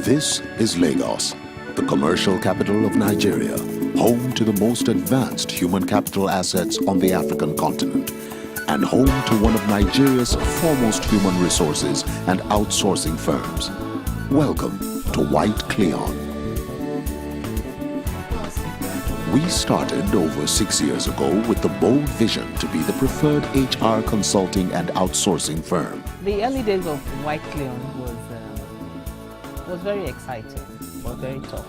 This is Lagos, the commercial capital of Nigeria, home to the most advanced human capital assets on the African continent, and home to one of Nigeria's foremost human resources and outsourcing firms. Welcome to WhyteCleon. We started over 6 years ago with the bold vision to be the preferred HR consulting and outsourcing firm. The early days of WhyteCleon was very exciting, but very tough.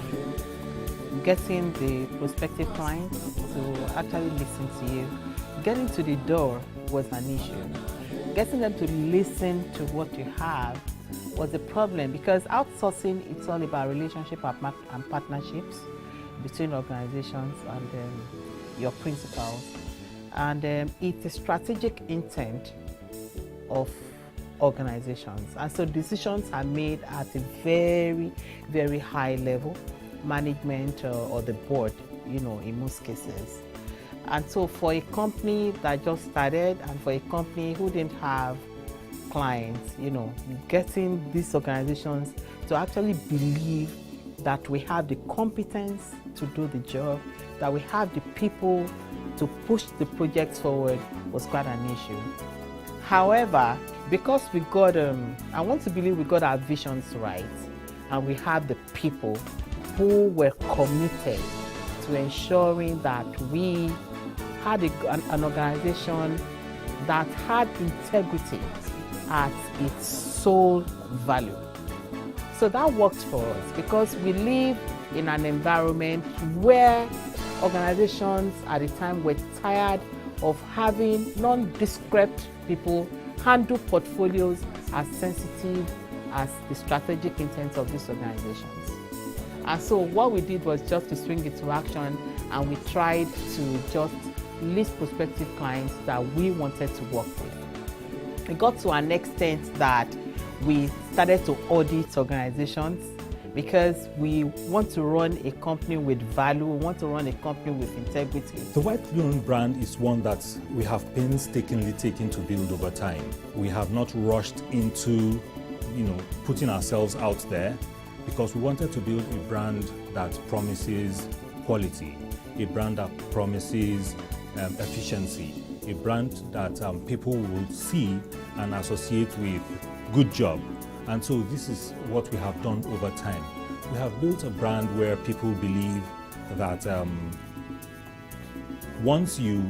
Getting the prospective clients to actually listen to you, getting to the door was an issue. Getting them to listen to what you have was a problem, because outsourcing, it's all about relationship and partnerships between organizations and your principals. And it's a strategic intent of organizations. And so decisions are made at a very, very high level, management or the board, in most cases. And so for a company that just started and for a company who didn't have clients, getting these organizations to actually believe that we have the competence to do the job, that we have the people to push the projects forward was quite an issue. However, because we got, I want to believe we got our visions right, and we have the people who were committed to ensuring that we had an organization that had integrity as its sole value. So that worked for us, because we live in an environment where organizations at the time were tired of having nondescript people handle portfolios as sensitive as the strategic intent of these organizations. And so what we did was just to swing it to action, and we tried to just list prospective clients that we wanted to work with. It got to an extent that we started to audit organizations, because we want to run a company with value, we want to run a company with integrity. The WhyteCleon brand is one that we have painstakingly taken to build over time. We have not rushed into, putting ourselves out there, because we wanted to build a brand that promises quality, a brand that promises efficiency, a brand that people will see and associate with good job. And so this is what we have done over time. We have built a brand where people believe that once you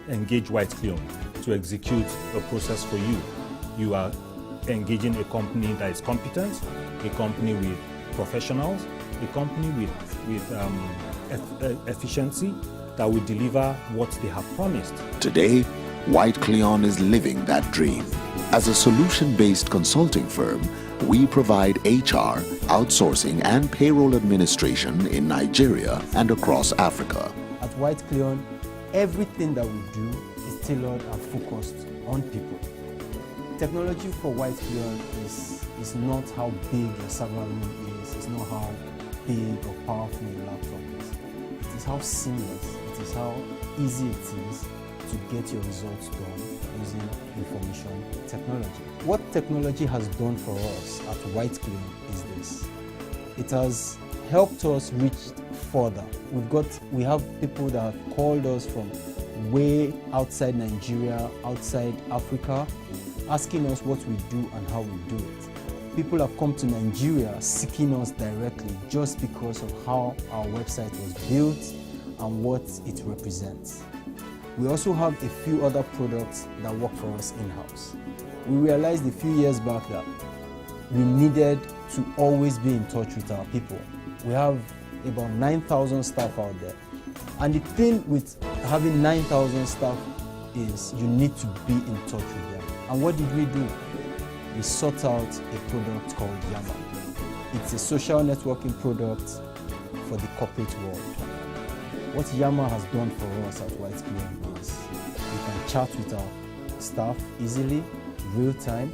engage WhyteCleon to execute a process for you, you are engaging a company that is competent, a company with professionals, a company with efficiency that will deliver what they have promised. Today, WhyteCleon is living that dream. As a solution-based consulting firm, we provide HR, outsourcing, and payroll administration in Nigeria and across Africa. At WhyteCleon, everything that we do is tailored and focused on people. Technology for WhyteCleon is not how big your server room is, it's not how big or powerful your laptop is. It is how seamless, it is how easy it is to get your results done using information technology. What technology has done for us at WhyteCleon is this. It has helped us reach further. We have people that have called us from way outside Nigeria, outside Africa, asking us what we do and how we do it. People have come to Nigeria seeking us directly just because of how our website was built and what it represents. We also have a few other products that work for us in-house. We realized a few years back that we needed to always be in touch with our people. We have about 9,000 staff out there. And the thing with having 9,000 staff is you need to be in touch with them. And what did we do? We sought out a product called Yama. It's a social networking product for the corporate world. What Yama has done for us at WhyteCleon is we can chat with our staff easily, real time.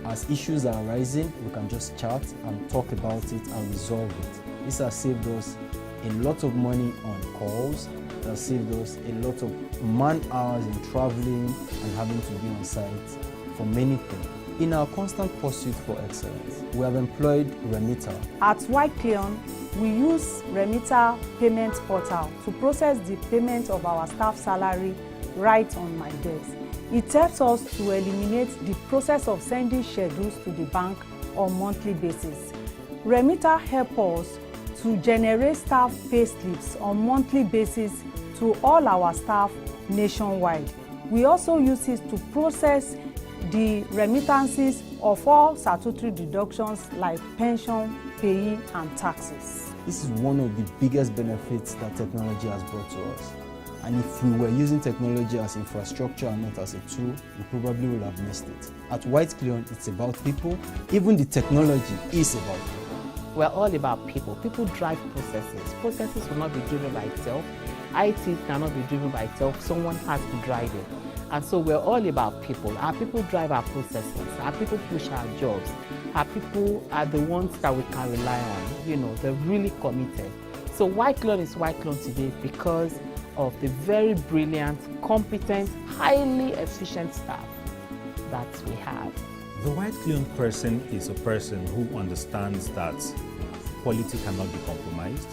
As issues are arising, we can just chat and talk about it and resolve it. This has saved us a lot of money on calls. It has saved us a lot of man hours in traveling and having to be on site for many things. In our constant pursuit for excellence, we have employed Remitter. At WhyteCleon, we use Remitter payment portal to process the payment of our staff salary right on my desk. It helps us to eliminate the process of sending schedules to the bank on monthly basis. Remitter helps us to generate staff pay slips on monthly basis to all our staff nationwide. We also use it to process the remittances of all statutory deductions like pension, payee, and taxes. This is one of the biggest benefits that technology has brought to us. And if we were using technology as infrastructure and not as a tool, we probably would have missed it. At WhyteCleon, it's about people. Even the technology is about people. We're all about people. People drive processes. Processes will not be driven by itself. IT cannot be driven by itself. Someone has to drive it. And so we're all about people. Our people drive our processes. Our people push our jobs. Our people are the ones that we can rely on. You know, they're really committed. So WhyteCleon is WhyteCleon today because of the very brilliant, competent, highly efficient staff that we have. The WhyteCleon person is a person who understands that quality cannot be compromised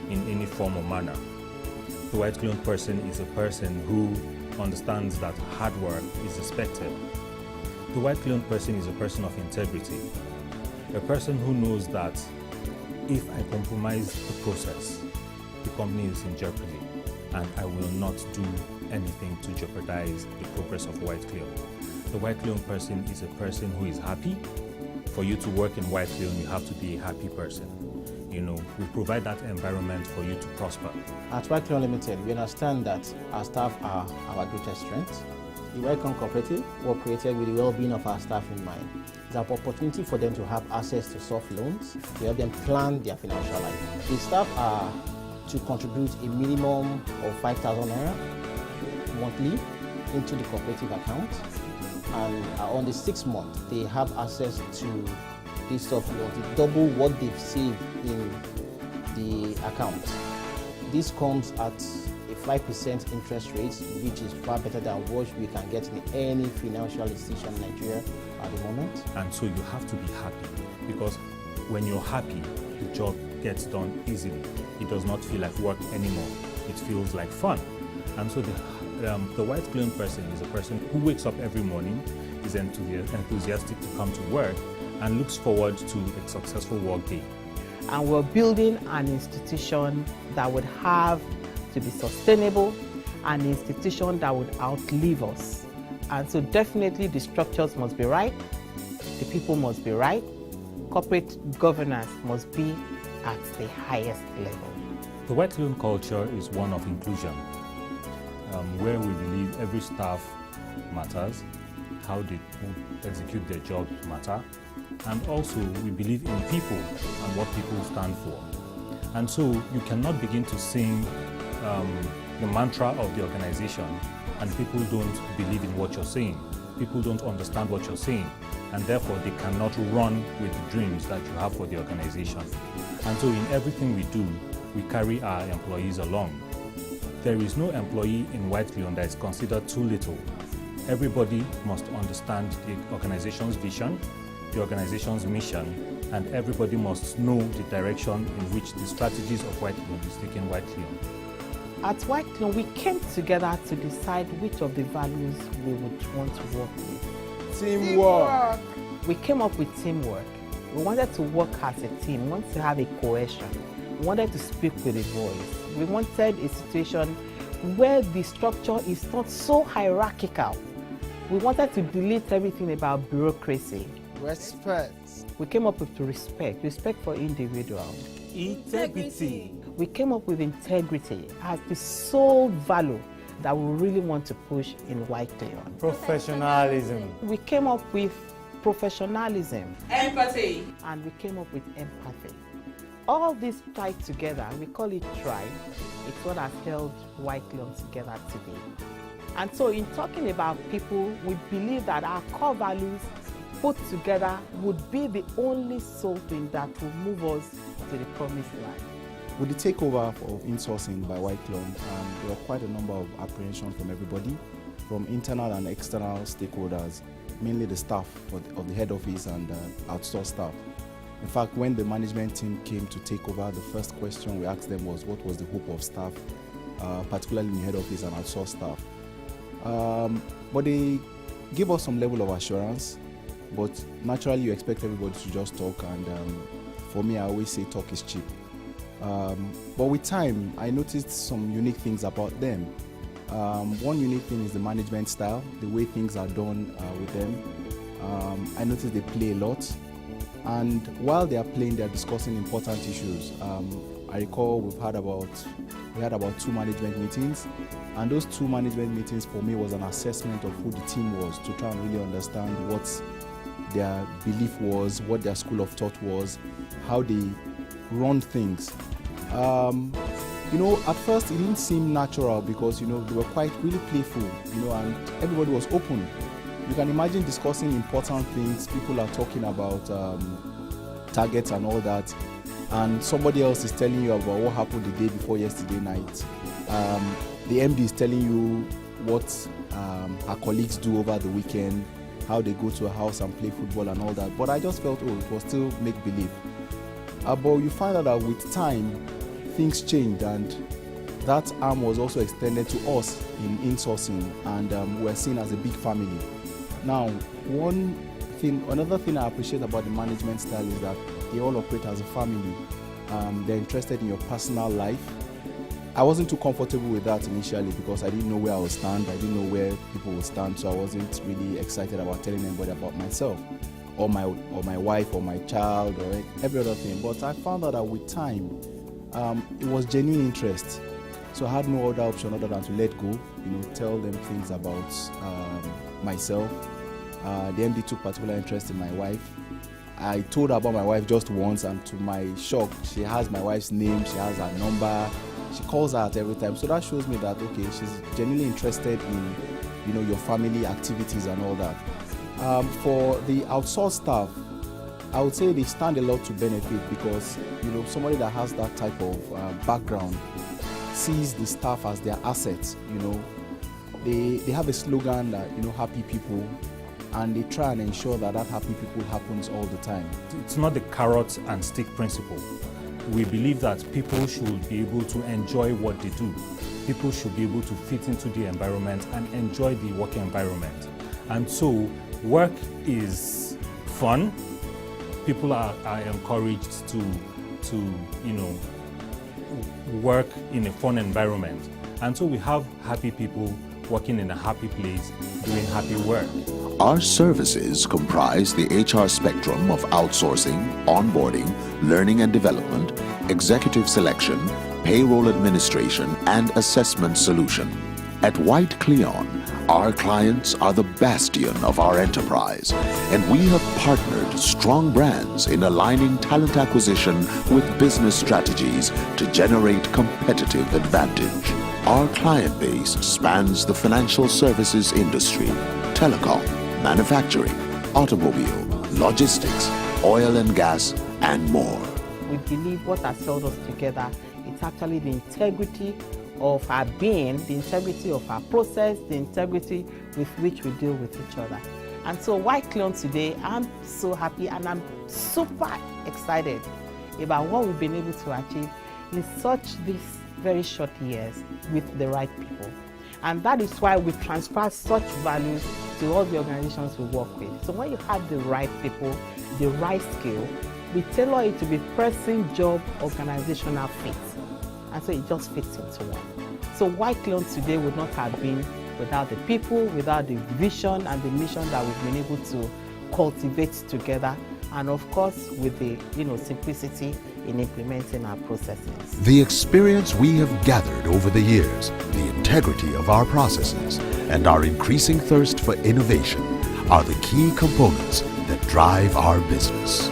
in any form or manner. The WhyteCleon person is a person who understands that hard work is expected. The WhyteCleon person is a person of integrity, a person who knows that if I compromise the process, the company is in jeopardy, and I will not do anything to jeopardize the progress of WhyteCleon. The WhyteCleon person is a person who is happy. For you to work in WhyteCleon, you have to be a happy person. You know, we provide that environment for you to prosper. At WhyteCleon Limited, we understand that our staff are our greatest strength. The WhyteCleon Cooperative was created with the well-being of our staff in mind. It's an opportunity for them to have access to soft loans to help them plan their financial life. The staff are to contribute a minimum of 5,000 naira monthly into the cooperative account, and on the 6th month they have access to this soft loan to double what they've saved in the account. This comes at a 5% interest rate, which is far better than what we can get in any financial institution in Nigeria at the moment. And so you have to be happy, because when you're happy, the job gets done easily. It does not feel like work anymore. It feels like fun. And so the WhyteCleon person is a person who wakes up every morning, is enthusiastic to come to work, and looks forward to a successful work day. And we're building an institution that would have to be sustainable, an institution that would outlive us. And so definitely the structures must be right, the people must be right, corporate governance must be at the highest level. The WhyteCleon culture is one of inclusion, where we believe every staff matters, how they execute their jobs matter, and also we believe in people and what people stand for. And so you cannot begin to sing the mantra of the organization and people don't believe in what you're saying. People don't understand what you're saying, and therefore they cannot run with the dreams that you have for the organization. And so in everything we do, we carry our employees along. There is no employee in WhyteCleon that is considered too little. Everybody must understand the organization's vision, the organization's mission, and everybody must know the direction in which the strategies of WhyteCleon is taking WhyteCleon. At WhyteCleon, we came together to decide which of the values we would want to work with. Teamwork! We came up with teamwork. We wanted to work as a team. We wanted to have a cohesion. We wanted to speak with a voice. We wanted a situation where the structure is not so hierarchical. We wanted to delete everything about bureaucracy. Respect. We came up with respect for individuals. Integrity. We came up with integrity as the sole value that we really want to push in WhyteCleon. Professionalism. We came up with professionalism. Empathy. And we came up with empathy. All this tied together, we call it TRIBE. It's what has held WhyteCleon together today. And so in talking about people, we believe that our core values put together would be the only sole thing that will move us to the promised land. With the takeover of insourcing by WhyteCleon, there were quite a number of apprehensions from everybody, from internal and external stakeholders, mainly the staff of the head office and outsourced staff. In fact, when the management team came to take over, the first question we asked them was what was the hope of staff, particularly in the head office and outsourced staff. But they gave us some level of assurance, but naturally you expect everybody to just talk, and for me I always say talk is cheap. But with time, I noticed some unique things about them. One unique thing is the management style, the way things are done with them. I noticed they play a lot. And while they are playing, they are discussing important issues. I recall we had about 2 management meetings, and those 2 management meetings for me was an assessment of who the team was, to try and really understand what their belief was, what their school of thought was, how they run things. At first it didn't seem natural because they were quite really playful, and everybody was open. You can imagine discussing important things. People are talking about targets and all that, and somebody else is telling you about what happened the day before yesterday night. The MD is telling you what her colleagues do over the weekend, how they go to a house and play football and all that. But I just felt, it was still make-believe. But you find out that with time, things changed, and that arm was also extended to us in insourcing, and we're seen as a big family. Now, another thing I appreciate about the management style is that they all operate as a family. They're interested in your personal life. I wasn't too comfortable with that initially because I didn't know where I would stand. I didn't know where people would stand, so I wasn't really excited about telling anybody about myself, or my wife, or my child, or every other thing. But I found out that with time, it was genuine interest. So I had no other option other than to let go, tell them things about myself. The MD took particular interest in my wife. I told her about my wife just once, and to my shock, she has my wife's name, she has her number, she calls her out every time. So that shows me that, okay, she's genuinely interested in, your family activities and all that. For the outsourced staff, I would say they stand a lot to benefit because, somebody that has that type of background sees the staff as their assets. They have a slogan that, happy people, and they try and ensure that happy people happens all the time. It's not the carrot and stick principle. We believe that people should be able to enjoy what they do. People should be able to fit into the environment and enjoy the working environment. And so work is fun. People are encouraged to work in a fun environment. And so we have happy people working in a happy place, doing happy work. Our services comprise the HR spectrum of outsourcing, onboarding, learning and development, executive selection, payroll administration, and assessment solution. At WhyteCleon, our clients are the bastion of our enterprise, and we have partnered strong brands in aligning talent acquisition with business strategies to generate competitive advantage. Our client base spans the financial services industry, telecom, manufacturing, automobile, logistics, oil and gas, and more. We believe what has held us together is actually the integrity of our being, the integrity of our process, the integrity with which we deal with each other. And so WhyteCleon today, I'm so happy and I'm super excited about what we've been able to achieve in these very short years with the right people. And that is why we transfer such values to all the organizations we work with. So when you have the right people, the right skill, we tailor it to be person, job, organizational fit. And so it just fits into one. So WhyteCleon today would not have been without the people, without the vision and the mission that we've been able to cultivate together, and of course with the simplicity in implementing our processes. The experience we have gathered over the years, the integrity of our processes, and our increasing thirst for innovation are the key components that drive our business.